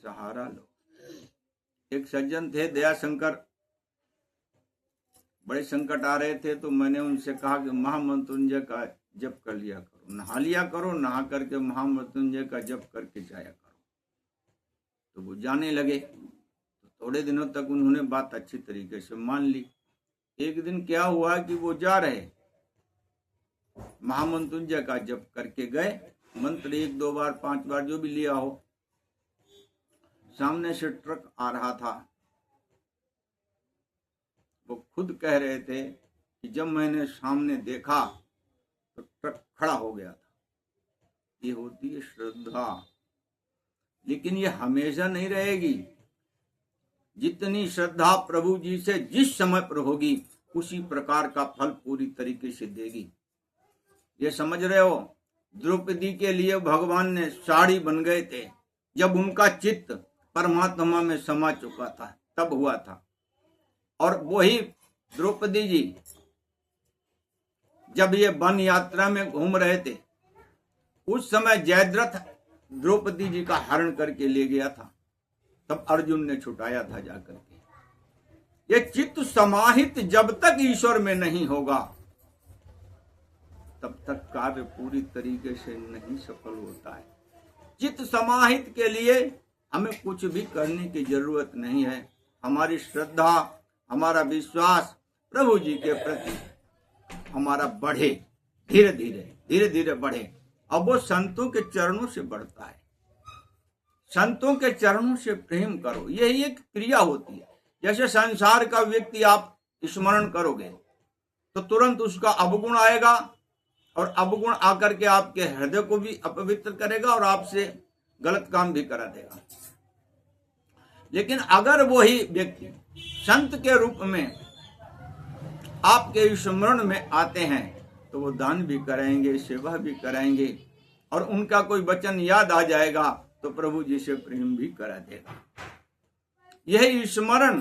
सहारा लो। एक सज्जन थे दयाशंकर, बड़े संकट आ रहे थे, तो मैंने उनसे कहा कि महामृत्युंजय का जप कर लिया करो, नहा लिया करो, नहा करके महामृत्युंजय का जप करके जाया करो। तो वो जाने लगे। तो थोड़े दिनों तक उन्होंने बात अच्छी तरीके से मान ली। एक दिन क्या हुआ कि वो जा रहे, महामृत्युंजय का जप करके गए, मंत्र 1 2 बार 5 बार जो भी लिया हो। सामने से ट्रक आ रहा था। वो खुद कह रहे थे कि जब मैंने सामने देखा तो ट्रक खड़ा हो गया था। ये होती है श्रद्धा, लेकिन ये हमेशा नहीं रहेगी। जितनी श्रद्धा प्रभु जी से जिस समय पर होगी, उसी प्रकार का फल पूरी तरीके से देगी। ये समझ रहे हो, द्रौपदी के लिए भगवान ने साड़ी बन गए थे। जब उनका चित्त परमात्मा में समा चुका था तब हुआ था। और वही द्रौपदी जी जब ये वन यात्रा में घूम रहे थे, उस समय जयद्रथ द्रौपदी जी का हरण करके ले गया था। तब अर्जुन ने छुटाया था जाकर के। ये चित्त समाहित जब तक ईश्वर में नहीं होगा, तब तक कार्य पूरी तरीके से नहीं सफल होता है। चित्त समाहित के लिए हमें कुछ भी करने की जरूरत नहीं है। हमारी श्रद्धा, हमारा विश्वास प्रभु जी के प्रति हमारा बढ़े, धीरे धीरे बढ़े। अब वो संतों के चरणों से बढ़ता है। संतों के चरणों से प्रेम करो, यही एक क्रिया होती है। जैसे संसार का व्यक्ति आप स्मरण करोगे तो तुरंत उसका अवगुण आएगा, और अवगुण आकर के आपके हृदय को भी अपवित्र करेगा और आपसे गलत काम भी करा देगा। लेकिन अगर वही व्यक्ति संत के रूप में आपके स्मरण में आते हैं, तो वो दान भी कराएंगे, सेवा भी कराएंगे, और उनका कोई वचन याद आ जाएगा तो प्रभु जी से प्रेम भी करा देगा। यही स्मरण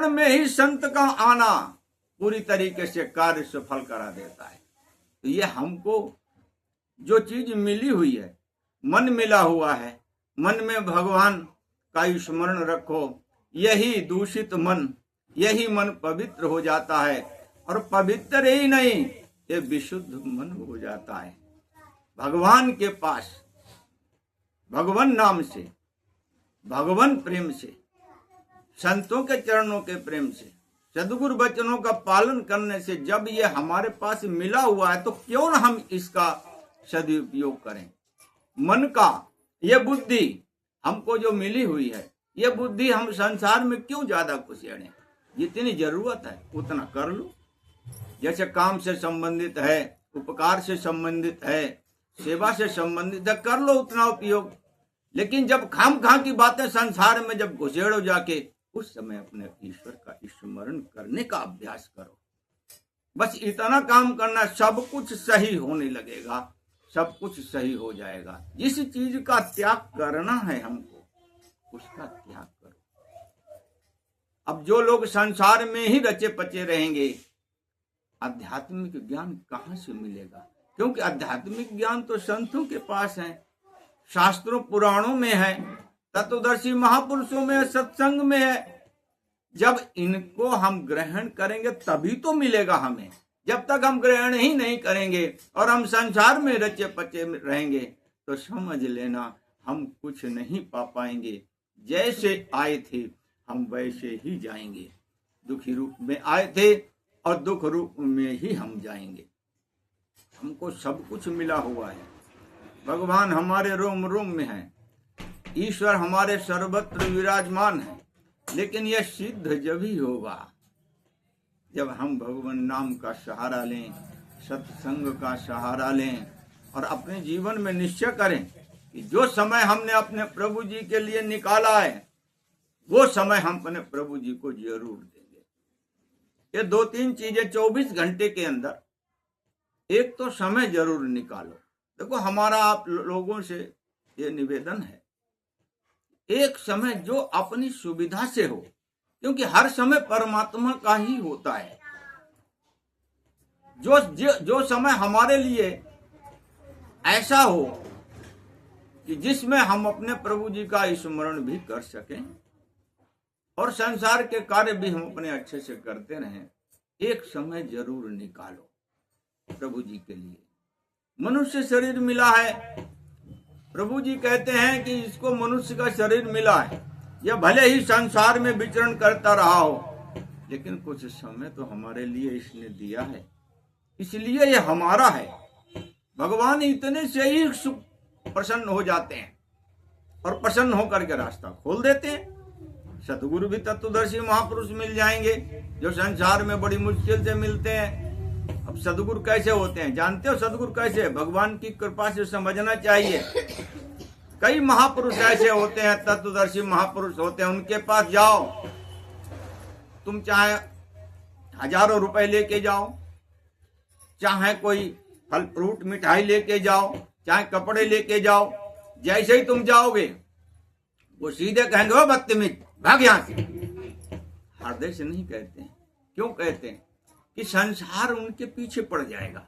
में ही संत का आना पूरी तरीके से कार्य सफल करा देता है। तो ये हमको जो चीज मिली हुई है, मन मिला हुआ है, मन में भगवान का स्मरण रखो। यही दूषित मन, यही मन पवित्र हो जाता है, और पवित्र ही नहीं, ये विशुद्ध मन हो जाता है। भगवान के पास, भगवान नाम से, भगवान प्रेम से, संतों के चरणों के प्रेम से, सद्गुरु वचनों का पालन करने से जब ये हमारे पास मिला हुआ है, तो क्यों ना हम इसका सदुपयोग करें। मन का ये बुद्धि हमको जो मिली हुई है, ये बुद्धि हम संसार में क्यों ज्यादा कुशेड़ें। जितनी जरूरत है उतना कर लो। जैसे काम से संबंधित है, उपकार से संबंधित है, सेवा से संबंधित है, कर लो उतना उपयोग। लेकिन जब खामखा की बातें संसार में जब घुसेड़ो जाके, उस समय अपने ईश्वर का स्मरण करने का अभ्यास करो। बस इतना काम करना, सब कुछ सही होने लगेगा, सब कुछ सही हो जाएगा। जिस चीज का त्याग करना है हमको, उसका त्याग करो। अब जो लोग संसार में ही रचे पचे रहेंगे, आध्यात्मिक ज्ञान कहां से मिलेगा? क्योंकि आध्यात्मिक ज्ञान तो संतों के पास है, शास्त्रों पुराणों में है, तत्वदर्शी महापुरुषों में, सत्संग में है। जब इनको हम ग्रहण करेंगे तभी तो मिलेगा हमें। जब तक हम ग्रहण ही नहीं करेंगे और हम संसार में रचे पचे रहेंगे, तो समझ लेना हम कुछ नहीं पा पाएंगे। जैसे आए थे हम वैसे ही जाएंगे। दुखी रूप में आए थे और दुख रूप में ही हम जाएंगे। हमको सब कुछ मिला हुआ है। भगवान हमारे रोम रोम में है, ईश्वर हमारे सर्वत्र विराजमान है। लेकिन यह सिद्ध जब ही होगा जब हम भगवान नाम का सहारा लें, सत्संग का सहारा लें, और अपने जीवन में निश्चय करें कि जो समय हमने अपने प्रभु जी के लिए निकाला है, वो समय हम अपने प्रभु जी को जरूर देंगे। ये 2-3 चीजें 24 घंटे के अंदर एक तो समय जरूर निकालो। देखो, हमारा आप लोगों से ये निवेदन है, एक समय जो अपनी सुविधा से हो, क्योंकि हर समय परमात्मा का ही होता है। जो समय हमारे लिए ऐसा हो कि जिसमें हम अपने प्रभु जी का स्मरण भी कर सकें और संसार के कार्य भी हम अपने अच्छे से करते रहें। एक समय जरूर निकालो प्रभु जी के लिए। मनुष्य शरीर मिला है, प्रभु जी कहते हैं कि इसको मनुष्य का शरीर मिला है, यह भले ही संसार में विचरण करता रहा हो, लेकिन कुछ समय तो हमारे लिए इसने दिया है, इसलिए यह हमारा है। भगवान इतने से ही प्रसन्न हो जाते हैं और प्रसन्न होकर के रास्ता खोल देते हैं। सतगुरु भी तत्वदर्शी महापुरुष मिल जाएंगे जो संसार में बड़ी मुश्किल से मिलते हैं। अब सदगुरु कैसे होते हैं जानते हो? सदगुरु कैसे? भगवान की कृपा से समझना चाहिए। कई महापुरुष ऐसे होते हैं, तत्वदर्शी महापुरुष होते हैं, उनके पास जाओ, तुम चाहे हजारों रुपए लेके जाओ, चाहे कोई फल फ्रूट मिठाई लेके जाओ, चाहे कपड़े लेके जाओ, जैसे ही तुम जाओगे वो सीधे कहेंगे ओ बदतमीज भाग यहां से। हृदय से नहीं कहते हैं। क्यों कहते हैं? कि संसार उनके पीछे पड़ जाएगा,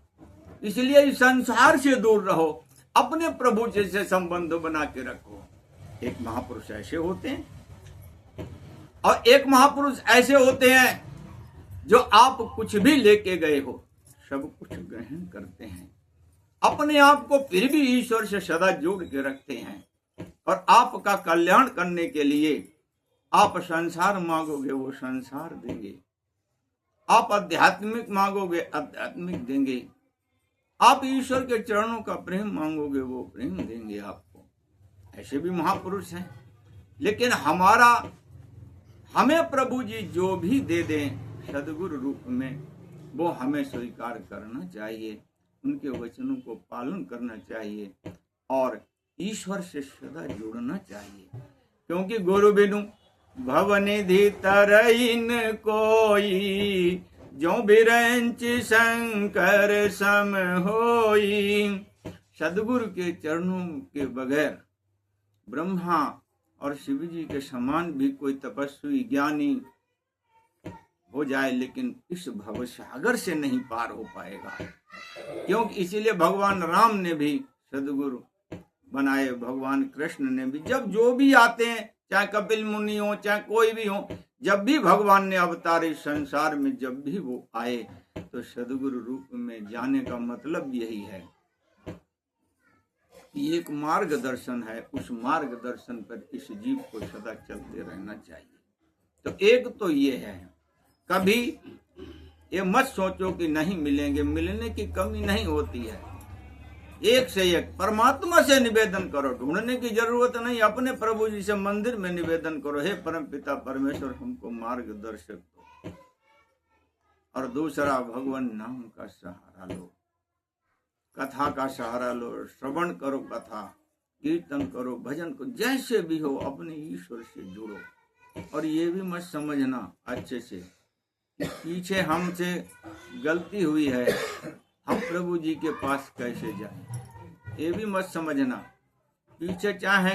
इसलिए इस संसार से दूर रहो, अपने प्रभु जी से संबंध बना के रखो। एक महापुरुष ऐसे होते हैं और एक महापुरुष ऐसे होते हैं जो आप कुछ भी लेके गए हो सब कुछ ग्रहण करते हैं, अपने आप को फिर भी ईश्वर से सदा जोड़ के रखते हैं और आपका कल्याण करने के लिए आप संसार मांगोगे वो संसार देंगे, आप आध्यात्मिक मांगोगे आध्यात्मिक देंगे, आप ईश्वर के चरणों का प्रेम मांगोगे वो प्रेम देंगे आपको। ऐसे भी महापुरुष हैं। लेकिन हमें प्रभु जी जो भी दे दें सदगुरु रूप में, वो हमें स्वीकार करना चाहिए, उनके वचनों को पालन करना चाहिए और ईश्वर से सदा जुड़ना चाहिए। क्योंकि गुरु बिनु भवनिधि तरइन कोई, जो बिरंच शंकर सम होई। सदगुरु के चरणों के बगैर ब्रह्मा और शिव जी के समान भी कोई तपस्वी ज्ञानी हो जाए, लेकिन इस भव सागर से नहीं पार हो पाएगा। क्योंकि इसीलिए भगवान राम ने भी सदगुरु बनाए, भगवान कृष्ण ने भी, जब जो भी आते हैं, चाहे कपिल मुनि हो चाहे कोई भी हो, जब भी भगवान ने अवतार इस संसार में जब भी वो आए तो सदगुरु रूप में जाने का मतलब यही है कि एक मार्गदर्शन है, उस मार्गदर्शन पर इस जीव को सदा चलते रहना चाहिए। तो एक तो ये है, कभी ये मत सोचो कि नहीं मिलेंगे, मिलने की कमी नहीं होती है। एक से एक परमात्मा से निवेदन करो, ढूंढने की जरूरत नहीं, अपने प्रभु जी से मंदिर में निवेदन करो, हे परम पिता परमेश्वर हमको मार्गदर्शक दो। और दूसरा, भगवान नाम का सहारा लो, कथा का सहारा लो, श्रवण करो, कथा कीर्तन करो, भजन करो, जैसे भी हो अपने ईश्वर से जुड़ो। और ये भी मत समझना अच्छे से पीछे हमसे गलती हुई है, हम प्रभु जी के पास कैसे जाएं, ये भी मत समझना। पीछे चाहे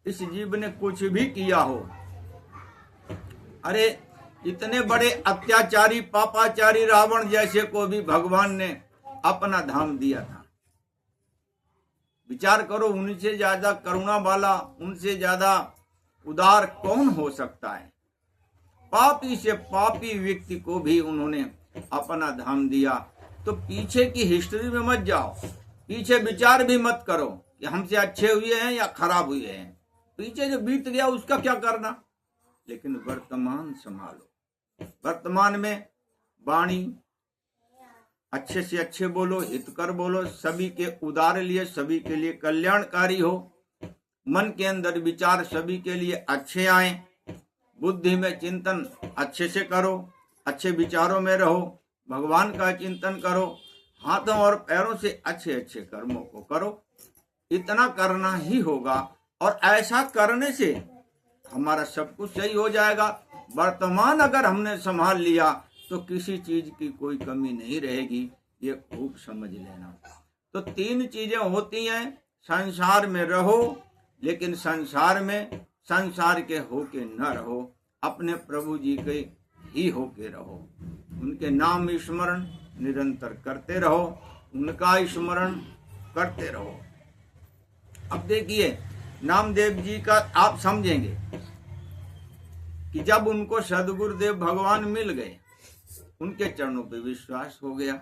इस जीव ने कुछ भी किया हो, अरे इतने बड़े अत्याचारी पापाचारी रावण जैसे को भी भगवान ने अपना धाम दिया था। विचार करो, उनसे ज्यादा करुणा वाला, उनसे ज्यादा उदार कौन हो सकता है? पापी से पापी व्यक्ति को भी उन्होंने अपना धाम दिया। तो पीछे की हिस्ट्री में मत जाओ, पीछे विचार भी मत करो कि हमसे अच्छे हुए हैं या खराब हुए हैं, पीछे जो बीत गया उसका क्या करना। लेकिन वर्तमान संभालो, वर्तमान में वाणी अच्छे से अच्छे बोलो, हितकर बोलो, सभी के उदार लिए, सभी के लिए कल्याणकारी हो, मन के अंदर विचार सभी के लिए अच्छे आए, बुद्धि में चिंतन अच्छे से करो, अच्छे विचारों में रहो, भगवान का चिंतन करो, हाथों और पैरों से अच्छे अच्छे कर्मों को करो। इतना करना ही होगा और ऐसा करने से हमारा सब कुछ सही हो जाएगा। वर्तमान अगर हमने संभाल लिया तो किसी चीज की कोई कमी नहीं रहेगी, ये खूब समझ लेना। तो 3 चीजें होती हैं, संसार में रहो लेकिन संसार में संसार के होके न रहो, अपने प्रभु जी के ही होके रहो, उनके नाम स्मरण निरंतर करते रहो, उनका स्मरण करते रहो। अब देखिए नामदेव जी का आप समझेंगे कि जब उनको सदगुरुदेव भगवान मिल गए, उनके चरणों पे विश्वास हो गया,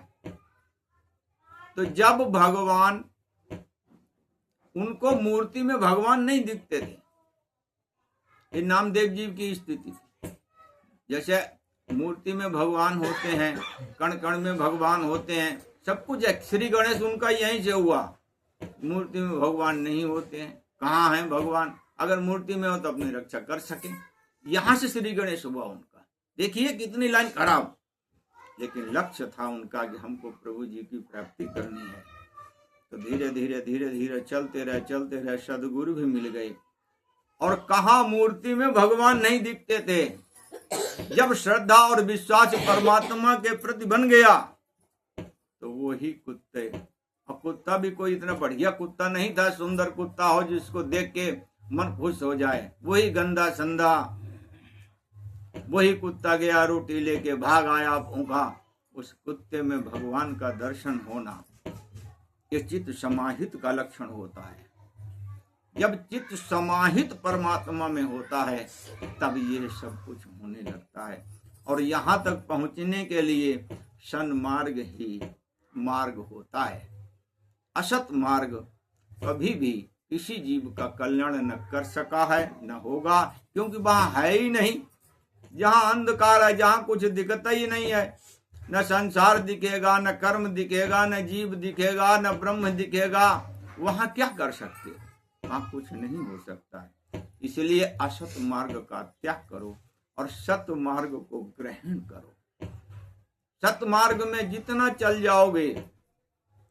तो जब भगवान उनको मूर्ति में भगवान नहीं दिखते थे, ये नामदेव जी की स्थिति थी। जैसे मूर्ति में भगवान होते हैं, कण कण में भगवान होते हैं, सब कुछ है। श्री गणेश उनका यहीं से हुआ, मूर्ति में भगवान नहीं होते हैं। कहाँ है भगवान? अगर मूर्ति में हो तो अपनी रक्षा कर सके, यहां से श्री गणेश हुआ उनका। देखिए कितनी लाइन खराब, लेकिन लक्ष्य था उनका कि हमको प्रभु जी की प्राप्ति करनी है। तो धीरे धीरे धीरे धीरे चलते रहे, सदगुरु भी मिल गए। और कहा मूर्ति में भगवान नहीं दिखते थे, जब श्रद्धा और विश्वास परमात्मा के प्रति बन गया तो वही कुत्ते, और कुत्ता भी कोई इतना बढ़िया कुत्ता नहीं था, सुंदर कुत्ता हो जिसको देख के मन खुश हो जाए, वही गंदा संदा, वही कुत्ता गया रोटी लेके भाग आया भूखा। उस कुत्ते में भगवान का दर्शन होना ये चित्त समाहित का लक्षण होता है। जब चित्त समाहित परमात्मा में होता है तब ये सब कुछ होने लगता है। और यहाँ तक पहुँचने के लिए सन्मार्ग ही मार्ग होता है। असत मार्ग कभी भी किसी जीव का कल्याण न कर सका है, न होगा, क्योंकि वहां है ही नहीं। जहां अंधकार है, जहां कुछ दिखता ही नहीं है, न संसार दिखेगा, न कर्म दिखेगा, न जीव दिखेगा, न ब्रह्म दिखेगा, वहां क्या कर सकते? वहां कुछ नहीं हो सकता है। इसलिए असत मार्ग का त्याग करो और सत मार्ग को ग्रहण करो। सत मार्ग में जितना चल जाओगे,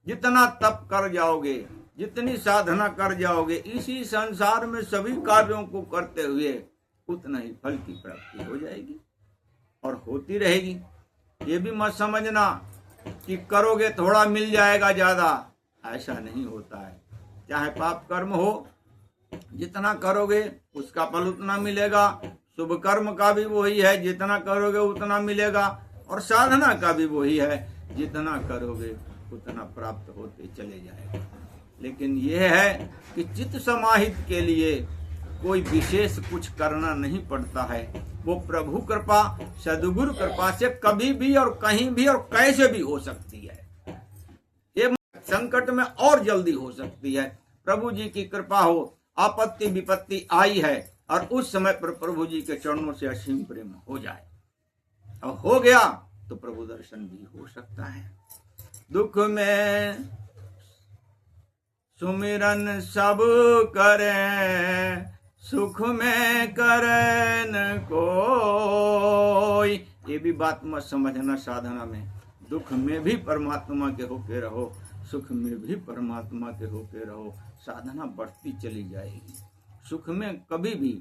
जितना तप कर जाओगे, जितनी साधना कर जाओगे, इसी संसार में सभी कार्यों को करते हुए उतना ही फल की प्राप्ति हो जाएगी और होती रहेगी। ये भी मत समझना कि करोगे थोड़ा मिल जाएगा ज्यादा, ऐसा नहीं होता है। चाहे पाप कर्म हो, जितना करोगे उसका फल उतना मिलेगा। शुभ कर्म का भी वही है, जितना करोगे उतना मिलेगा। और साधना का भी वही है, जितना करोगे उतना प्राप्त होते चले जाएगा। लेकिन यह है कि चित्त समाहित के लिए कोई विशेष कुछ करना नहीं पड़ता है। वो प्रभु कृपा, सद्गुरु कृपा से कभी भी और कहीं भी और कैसे भी हो सकती है। ये संकट में और जल्दी हो सकती है। प्रभु जी की कृपा हो, आपत्ति विपत्ति आई है और उस समय पर प्रभु जी के चरणों से असीम प्रेम हो जाए और हो गया तो प्रभु दर्शन भी हो सकता है। दुख में सुमिरन सब करें, सुख में करें न कोई। ये भी बात मत समझना साधना में। दुख में भी परमात्मा के होके रहो, सुख में भी परमात्मा के होके रहो, साधना बढ़ती चली जाएगी। सुख में कभी भी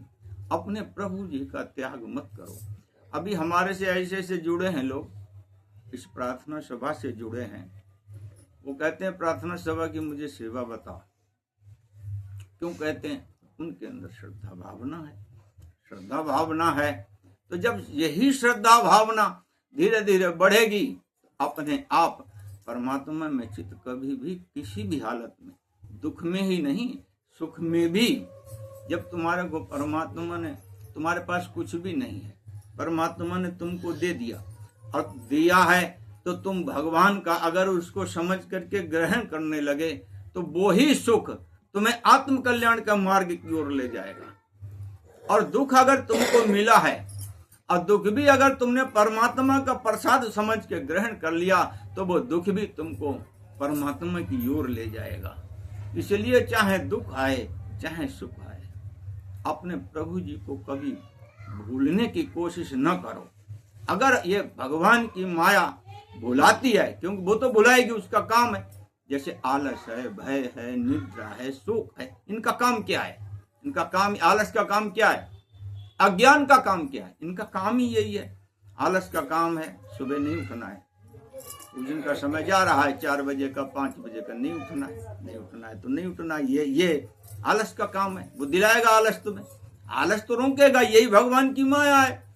अपने प्रभु जी का त्याग मत करो। अभी हमारे से ऐसे जुड़े हैं लोग, इस प्रार्थना सभा से जुड़े हैं। वो कहते हैं प्रार्थना सभा की मुझे सेवा बताओ। क्यों कहते हैं? उनके अंदर श्रद्धा भावना है। श्रद्धा भावना है तो जब यही श्रद्धा भावना धीरे धीरे बढ़ेगी, अपने आप परमात्मा में चित्त कभी भी किसी भी हालत में, दुख में ही नहीं सुख में भी, जब तुम्हारे को परमात्मा ने, तुम्हारे पास कुछ भी नहीं है, परमात्मा ने तुमको दे दिया और दिया है तो तुम भगवान का अगर उसको समझ करके ग्रहण करने लगे तो वो ही सुख तुम्हें आत्म कल्याण का मार्ग की ओर ले जाएगा। और दुख अगर तुमको मिला है और दुख भी अगर तुमने परमात्मा का प्रसाद समझ के ग्रहण कर लिया तो वो दुख भी तुमको परमात्मा की ओर ले जाएगा। इसलिए चाहे दुख आए चाहे सुख आए, अपने प्रभु जी को कभी भूलने की कोशिश न करो। अगर ये भगवान की माया भुलाती है, क्योंकि वो तो भुलाएगी, उसका काम है। जैसे आलस है, भय है, निद्रा है, शोक है, इनका काम क्या है? इनका काम, आलस का काम क्या है? अज्ञान का काम क्या है? इनका काम ही यही है। आलस का काम है सुबह नहीं उठना है, पूजन का समय जा रहा है 4 बजे का, 5 बजे का, नहीं उठना है, नहीं उठना है तो नहीं उठना। ये आलस का काम है। वो दिलाएगा आलस तुम्हें, आलस तो रोकेगा, यही भगवान की माया है।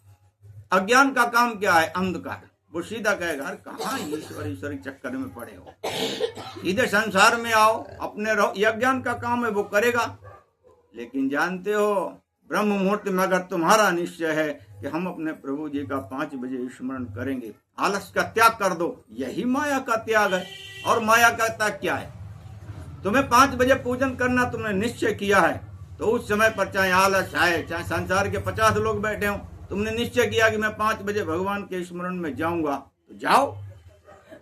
अज्ञान का काम क्या है? अंधकार, वो सीधा कहेगा अरे कहाँ ईश्वर के चक्कर में पड़े हो, सीधे संसार में आओ, अपने रहो। यह ज्ञान का काम है, वो करेगा। लेकिन जानते हो ब्रह्म मुहूर्त में अगर तुम्हारा निश्चय है कि हम अपने प्रभु जी का 5 बजे स्मरण करेंगे, आलस का त्याग कर दो, यही माया का त्याग है। और माया का त्याग क्या है? तुम्हें 5 बजे पूजन करना तुमने निश्चय किया है, तो उस समय पर चाहे आलस आए, चाहे संसार के 50 लोग बैठे हों, तुमने निश्चय किया कि मैं 5 बजे भगवान के स्मरण में जाऊंगा, तो जाओ।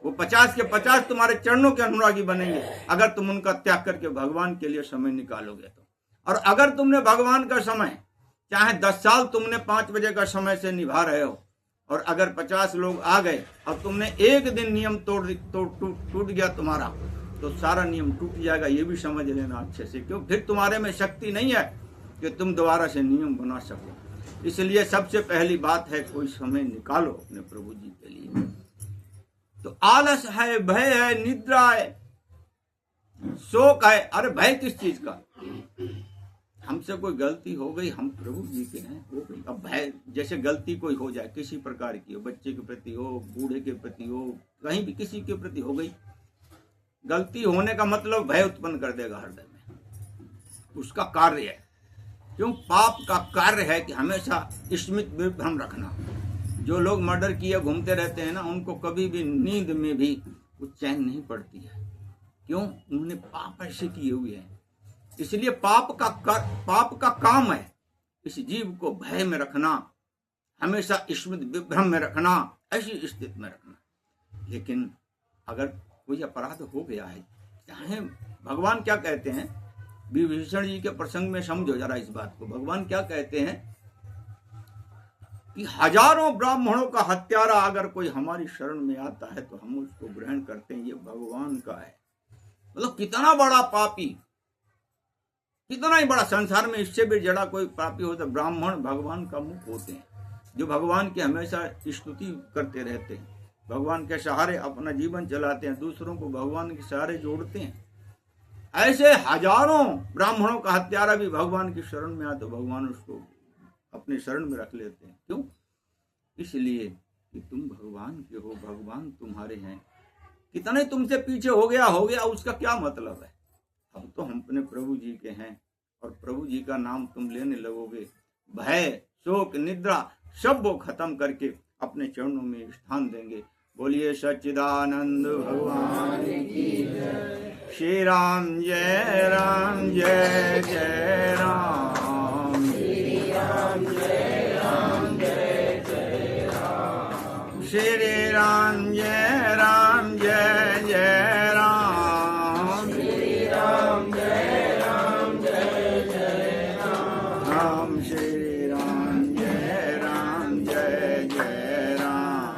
वो 50 के 50 तुम्हारे चरणों के अनुरागी बनेंगे अगर तुम उनका त्याग करके भगवान के लिए समय निकालोगे तो। और अगर तुमने भगवान का समय चाहे 10 साल तुमने 5 बजे का समय से निभा रहे हो, और अगर 50 लोग आ गए और तुमने एक दिन नियम टूट गया तुम्हारा, तो सारा नियम टूट जाएगा, ये भी समझ लेना अच्छे से। क्यों? फिर तुम्हारे में शक्ति नहीं है कि तुम दोबारा से नियम बना सको। इसलिए सबसे पहली बात है कोई समय निकालो अपने प्रभु जी के लिए। तो आलस है, भय है, निद्रा है, शोक है। अरे भय किस चीज का? हमसे कोई गलती हो गई, हम प्रभु जी के हैं, हो गई। अब भय जैसे गलती कोई हो जाए, किसी प्रकार की हो, बच्चे के प्रति हो, बूढ़े के प्रति हो, कहीं भी किसी के प्रति हो गई, गलती होने का मतलब भय उत्पन्न कर देगा हृदय में, उसका कार्य है। क्यों? पाप का कार्य है कि हमेशा स्मृति विभ्रम रखना। जो लोग मर्डर किए घूमते रहते हैं ना, उनको कभी भी नींद में भी कुछ चैन नहीं पड़ती है। क्यों? उन्होंने पाप ऐसे किए हुए हैं। इसलिए पाप का काम है इस जीव को भय में रखना, हमेशा स्मृति विभ्रम में रखना, ऐसी स्थिति में रखना। लेकिन अगर कोई अपराध हो गया है, चाहे भगवान क्या कहते हैं, विभीषण जी के प्रसंग में समझो जरा इस बात को। भगवान क्या कहते हैं कि हजारों ब्राह्मणों का हत्यारा अगर कोई हमारी शरण में आता है तो हम उसको ग्रहण करते हैं, ये भगवान का है। मतलब कितना बड़ा पापी, कितना ही बड़ा संसार में इससे भी जड़ा कोई पापी होता। ब्राह्मण भगवान का मुख होते हैं, जो भगवान की हमेशा स्तुति करते रहते हैं, भगवान के सहारे अपना जीवन चलाते हैं, दूसरों को भगवान के सहारे जोड़ते हैं। ऐसे हजारों ब्राह्मणों का हत्यारा भी भगवान की शरण में आए तो भगवान उसको अपने शरण में रख लेते हैं। क्यों? इसलिए कि तुम भगवान के हो, भगवान तुम्हारे हैं। कितने तुमसे पीछे हो गया उसका क्या मतलब है? अब तो हम अपने प्रभु जी के हैं, और प्रभु जी का नाम तुम लेने लगोगे, भय, शोक, निद्रा सब वो खत्म करके अपने चरणों में स्थान देंगे। बोलिए सच्चिदानंद भगवान की जय। श्री राम जय राम, जय जय राम, श्री राम जय राम, जय जय राम, श्री राम जय राम, जय जय राम, श्री राम जय राम, जय जय राम, श्री राम जय राम, जय जय राम,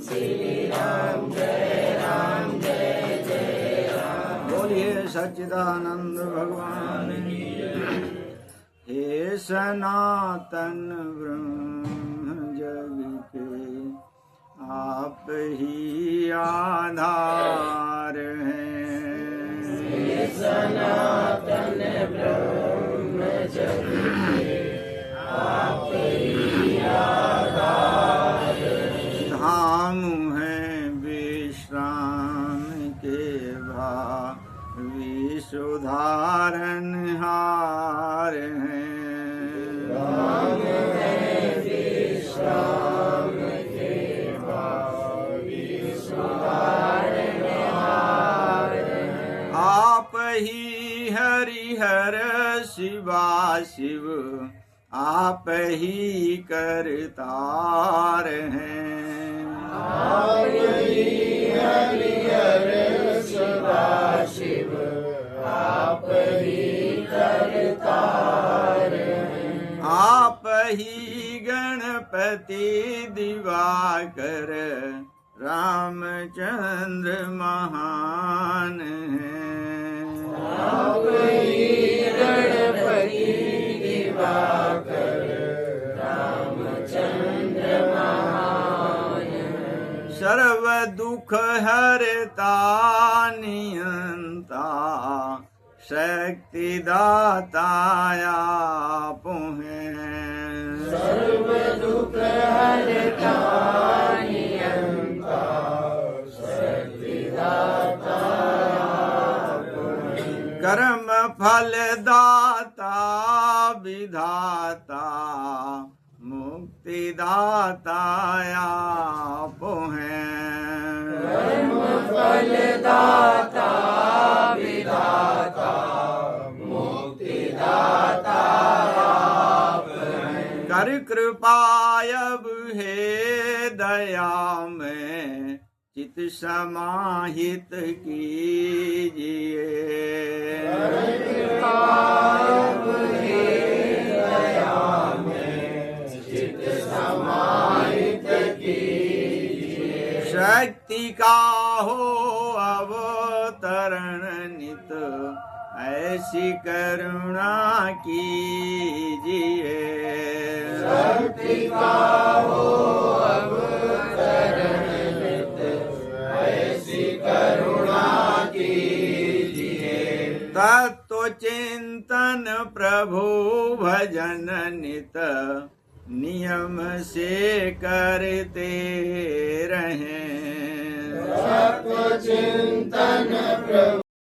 श्री राम जय राम, जय जय राम। बोलिए सच्चिदानंद भगवान की जय। हे सनातन ब्रह्म जग के आप ही आधार हैं, हे सनातन ब्रह्म जग के आप ही आधार हैं। धाम है विश्राम के भावी सुधारन हार हैं, धाम है विश्राम के भावी सुधारन हार हैं। आप ही हरिहर शिवा शिव, आप ही करतार हैं, आप ही हरिहर शिवा शिव, आप ही करतार हैं। आप ही गणपति दिवाकर, रामचंद्र महान हैं, आप ही गणपति दिवाकर, रामचंद्र महान हैं। सर्व दुख हरता नियंता, शक्ति दाता आप हैं, सर्व दुख हरता नियंता, विधाता मुक्तिदाता आप हैं। कर्म फल दाता विधाता मुक्तिदाता आप हैं। कर कृपा अब है दया में चित समाहित कीजिए। कर कृपा अब है दया में चित समाहित कीजिए। शक्ति का हो अवतरण नित ऐसी करुणा कीजिए। शक्ति का हो अवतरण नित ऐसी करुणा कीजिए। तत्व चिंतन प्रभु भजन नित नियम से करते रहें। तत्व चिंतन प्रभु